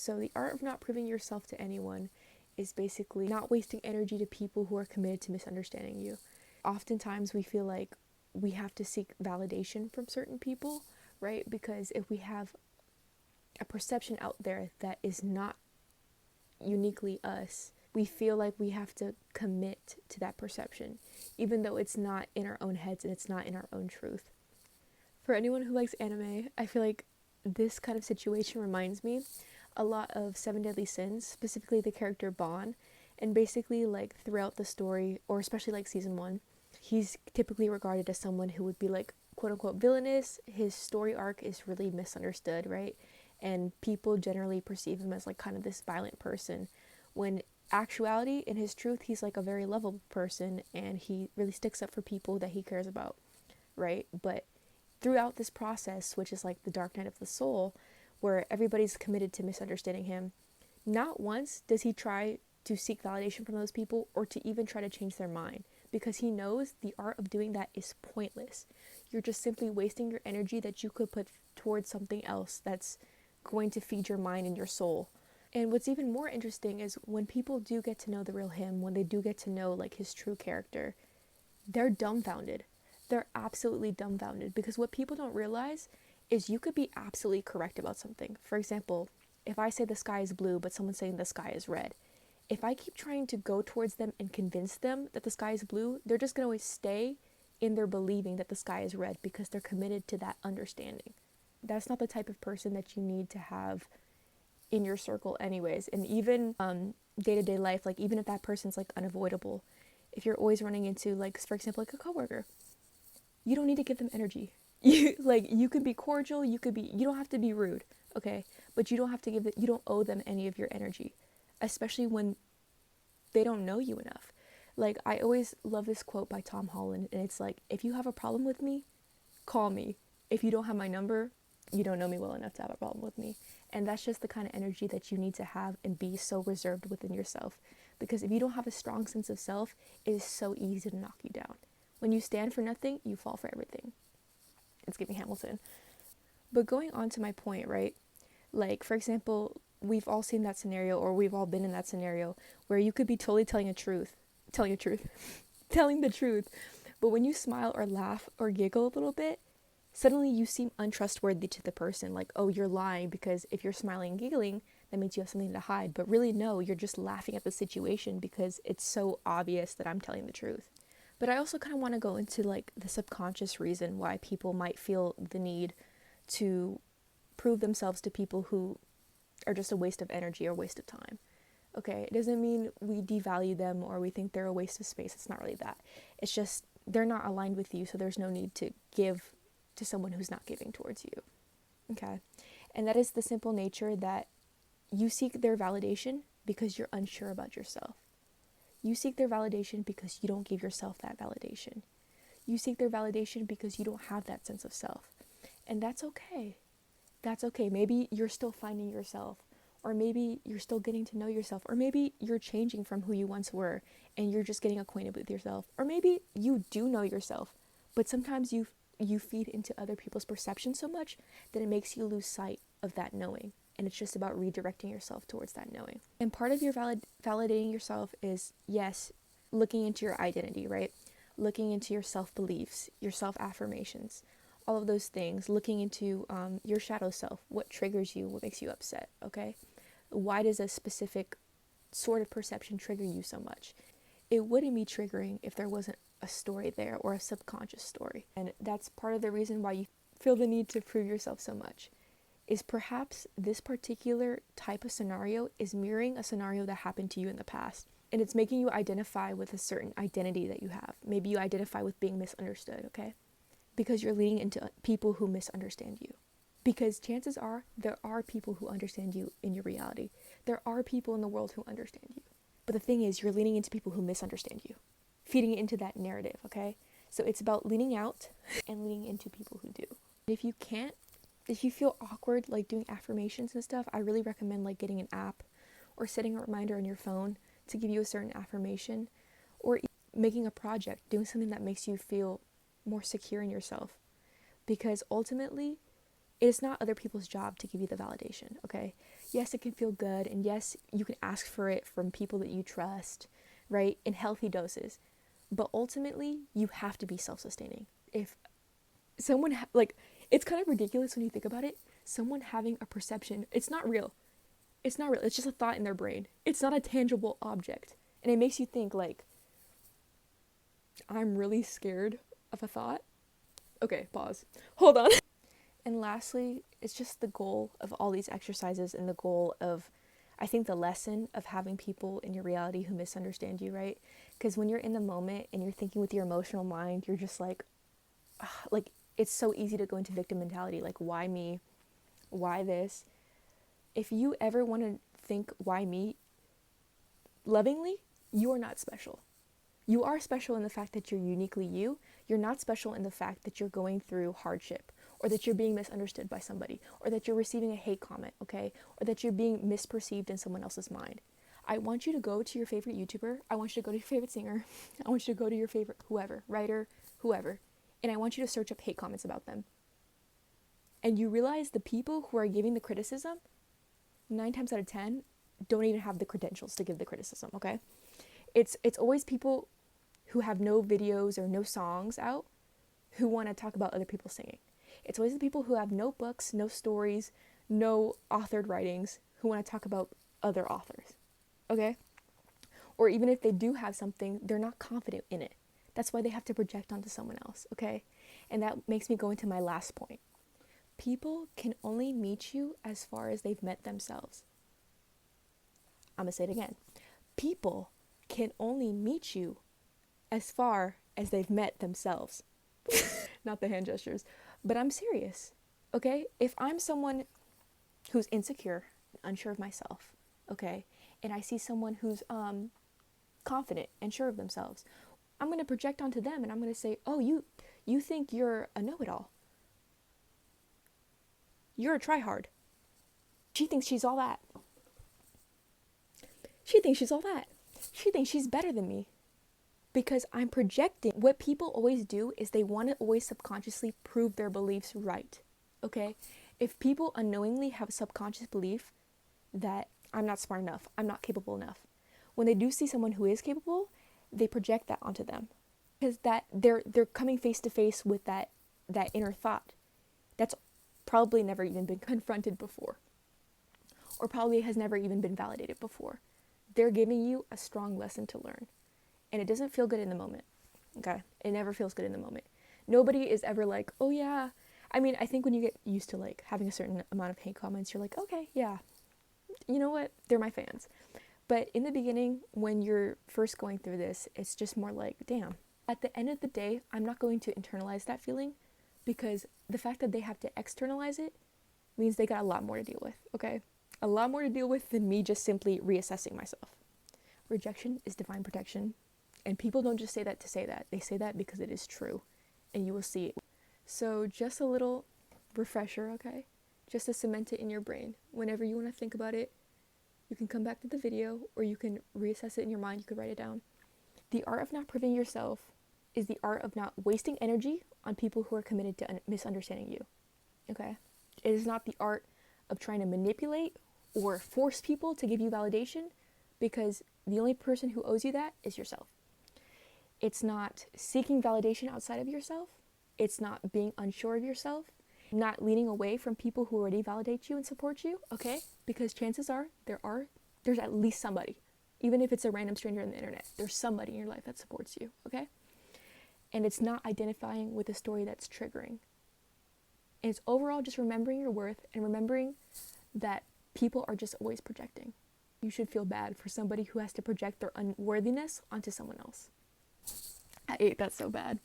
So the art of not proving yourself to anyone is basically not wasting energy to people who are committed to misunderstanding you. Oftentimes we feel like we have to seek validation from certain people, right? Because if we have a perception out there that is not uniquely us, we feel like we have to commit to that perception, even though it's not in our own heads and it's not in our own truth. For anyone who likes anime, I feel like this kind of situation reminds me a lot of Seven Deadly Sins, specifically the character Bon. And basically, like, throughout the story, or especially like season 1, he's typically regarded as someone who would be like quote unquote villainous. His story arc is really misunderstood, right? And people generally perceive him as like kind of this violent person, when actuality, in his truth, he's like a very lovable person, and he really sticks up for people that he cares about, right? But throughout this process, which is like the dark night of the soul, where everybody's committed to misunderstanding him, not once does he try to seek validation from those people or to even try to change their mind, because he knows the art of doing that is pointless. You're just simply wasting your energy that you could put towards something else that's going to feed your mind and your soul. And what's even more interesting is when people do get to know the real him, when they do get to know like his true character, they're dumbfounded. They're absolutely dumbfounded, because what people don't realize is you could be absolutely correct about something. For example, if I say the sky is blue but someone's saying the sky is red, if I keep trying to go towards them and convince them that the sky is blue, they're just going to stay in their believing that the sky is red, because they're committed to that understanding. That's not the type of person that you need to have in your circle anyways. And even day-to-day life, like even if that person's like unavoidable, if you're always running into, like, for example, like a coworker, you don't need to give them energy. You can be cordial, you don't have to be rude, okay? But you don't have to you don't owe them any of your energy, especially when they don't know you enough. Like, I always love this quote by Tom Holland, and it's like, if you have a problem with me, call me. If you don't have my number, you don't know me well enough to have a problem with me. And that's just the kind of energy that you need to have and be so reserved within yourself. Because if you don't have a strong sense of self, it is so easy to knock you down. When you stand for nothing, you fall for everything. It's giving Hamilton. But going on to my point, right? Like, for example, we've all seen that scenario, or we've all been in that scenario, where you could be totally telling the truth, but when you smile or laugh or giggle a little bit, suddenly you seem untrustworthy to the person. Like, oh, you're lying, because if you're smiling and giggling, that means you have something to hide. But really, no, you're just laughing at the situation because it's so obvious that I'm telling the truth. But I also kind of want to go into like the subconscious reason why people might feel the need to prove themselves to people who are just a waste of energy or waste of time. Okay, it doesn't mean we devalue them or we think they're a waste of space. It's not really that. It's just they're not aligned with you, so there's no need to give to someone who's not giving towards you. Okay, and that is the simple nature that you seek their validation because you're unsure about yourself. You seek their validation because you don't give yourself that validation. You seek their validation because you don't have that sense of self. And that's okay. That's okay. Maybe you're still finding yourself, or maybe you're still getting to know yourself, or maybe you're changing from who you once were and you're just getting acquainted with yourself, or maybe you do know yourself, but sometimes you feed into other people's perception so much that it makes you lose sight of that knowing. And it's just about redirecting yourself towards that knowing. And part of your validating yourself is, yes, looking into your identity, right? Looking into your self-beliefs, your self-affirmations, all of those things. Looking into your shadow self, what triggers you, what makes you upset, okay? Why does a specific sort of perception trigger you so much? It wouldn't be triggering if there wasn't a story there, or a subconscious story. And that's part of the reason why you feel the need to prove yourself so much. Is perhaps this particular type of scenario is mirroring a scenario that happened to you in the past. And it's making you identify with a certain identity that you have. Maybe you identify with being misunderstood, okay? Because you're leading into people who misunderstand you. Because chances are, there are people who understand you in your reality. There are people in the world who understand you. But the thing is, you're leaning into people who misunderstand you. Feeding into that narrative, okay? So it's about leaning out and leaning into people who do. If you feel awkward like doing affirmations and stuff, I really recommend like getting an app or setting a reminder on your phone to give you a certain affirmation, or making a project, doing something that makes you feel more secure in yourself. Because ultimately, it is not other people's job to give you the validation, okay? Yes, it can feel good, and yes, you can ask for it from people that you trust, right? In healthy doses. But ultimately, you have to be self-sustaining. If someone like, it's kind of ridiculous when you think about it. Someone having a perception, it's not real. It's not real. It's just a thought in their brain. It's not a tangible object. And it makes you think like, I'm really scared of a thought. Okay, pause. Hold on. And lastly, it's just the goal of all these exercises and the goal of, I think, the lesson of having people in your reality who misunderstand you, right? Because when you're in the moment and you're thinking with your emotional mind, you're just like, it's so easy to go into victim mentality. Like, why me? Why this? If you ever want to think, why me, lovingly, you are not special. You are special in the fact that you're uniquely you. You're not special in the fact that you're going through hardship, or that you're being misunderstood by somebody, or that you're receiving a hate comment, okay? Or that you're being misperceived in someone else's mind. I want you to go to your favorite YouTuber. I want you to go to your favorite singer. I want you to go to your favorite whoever, writer, whoever. And I want you to search up hate comments about them. And you realize the people who are giving the criticism, 9 times out of 10, don't even have the credentials to give the criticism, okay? It's always people who have no videos or no songs out who want to talk about other people singing. It's always the people who have no books, no stories, no authored writings who want to talk about other authors, okay? Or even if they do have something, they're not confident in it. That's why they have to project onto someone else, okay? And that makes me go into my last point. People can only meet you as far as they've met themselves. I'm going to say it again. People can only meet you as far as they've met themselves. Not the hand gestures. But I'm serious, okay? If I'm someone who's insecure, unsure of myself, okay, and I see someone who's confident and sure of themselves, I'm going to project onto them and I'm going to say, oh, you think you're a know-it-all. You're a tryhard. She thinks she's all that. She thinks she's all that. She thinks she's better than me. Because I'm projecting. What people always do is they want to always subconsciously prove their beliefs right, okay? If people unknowingly have a subconscious belief that I'm not smart enough, I'm not capable enough, when they do see someone who is capable, they project that onto them. Because that they're coming face to face with that inner thought that's probably never even been confronted before, or probably has never even been validated before. They're giving you a strong lesson to learn. And it doesn't feel good in the moment, okay? It never feels good in the moment. Nobody is ever like, oh yeah. I mean, I think when you get used to like having a certain amount of hate comments, you're like, okay, yeah. You know what? They're my fans. But in the beginning, when you're first going through this, it's just more like, damn. At the end of the day, I'm not going to internalize that feeling, because the fact that they have to externalize it means they got a lot more to deal with, okay? A lot more to deal with than me just simply reassessing myself. Rejection is divine protection. And people don't just say that to say that. They say that because it is true. And you will see it. So just a little refresher, okay? Just to cement it in your brain. Whenever you want to think about it, you can come back to the video, or you can reassess it in your mind. You could write it down. The art of not proving yourself is the art of not wasting energy on people who are committed to misunderstanding you, okay? It is not the art of trying to manipulate or force people to give you validation, because the only person who owes you that is yourself. It's not seeking validation outside of yourself. It's not being unsure of yourself. Not leaning away from people who already validate you and support you, okay? Because chances are there's at least somebody. Even if it's a random stranger on the internet, there's somebody in your life that supports you, okay? And it's not identifying with a story that's triggering. And it's overall just remembering your worth and remembering that people are just always projecting. You should feel bad for somebody who has to project their unworthiness onto someone else. I hate that so bad.